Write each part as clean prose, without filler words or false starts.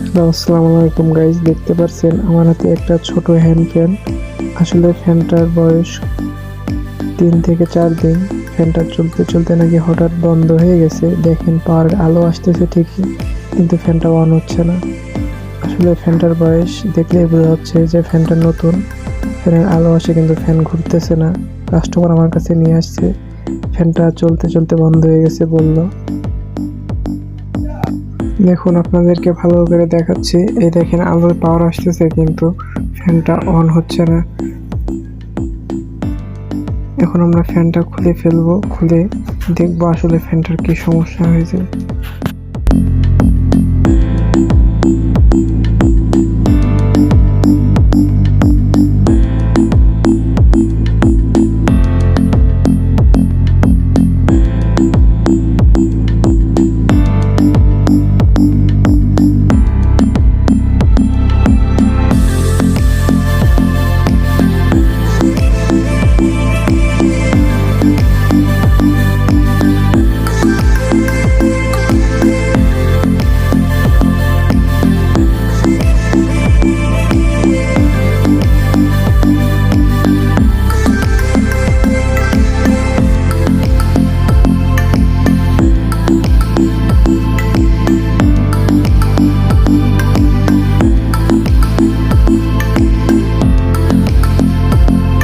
Hello, আসসালামু আলাইকুম guys. দেখতে পাচ্ছেন আমার হাতে একটা ছোট হ্যান্ড ফ্যান। আসলে ফ্যানটার বয়স 3 থেকে 4 দিন। ফ্যানটা চলতে চলতে নাকি হঠাৎ বন্ধ হয়ে গেছে। দেখেন পাওয়ার আলো আসতেছে ঠিকই, কিন্তু ফ্যানটা অন হচ্ছে না। আসলে ফ্যানটার বয়স দেখলেই বোঝা যাচ্ছে যে ফ্যানটা নতুন। ফ্যানের আলো আসে কিন্তু ফ্যান ঘুরতেছে না। কাস্টমার আমার কাছে নিয়ে আসছে, ফ্যানটা চলতে চলতে বন্ধ হয়ে গেছে বলল। দেখুন আপনাদেরকে ভালো করে দেখাচ্ছি। এই দেখেন আলোর পাওয়ার আসতেছে কিন্তু ফ্যানটা অন হচ্ছে না। এখন আমরা ফ্যানটা খুলে ফেলবো, খুলে দেখবো আসলে ফ্যানটার কি সমস্যা হয়েছে।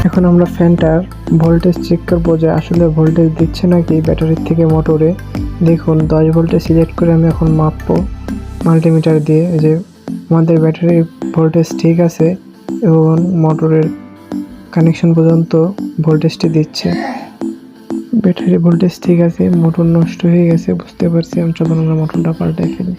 এখন আমরা ফ্যানটার ভোল্টেজ চেক করবো যে আসলে ভোল্টেজ দিচ্ছে নাকি ব্যাটারির থেকে মোটরে। দেখুন 10 ভোল্টে সিলেক্ট করে আমি এখন মাপবো মাল্টিমিটার দিয়ে যে আমাদের ব্যাটারির ভোল্টেজ ঠিক আছে এবং মোটরের কানেকশন পর্যন্ত ভোল্টেজটি দিচ্ছে। ব্যাটারি ভোল্টেজ ঠিক আছে, মোটর নষ্ট হয়ে গেছে বুঝতে পারছি। আমি চলুন আমরা মোটরটা পাল্টাই ফেলি।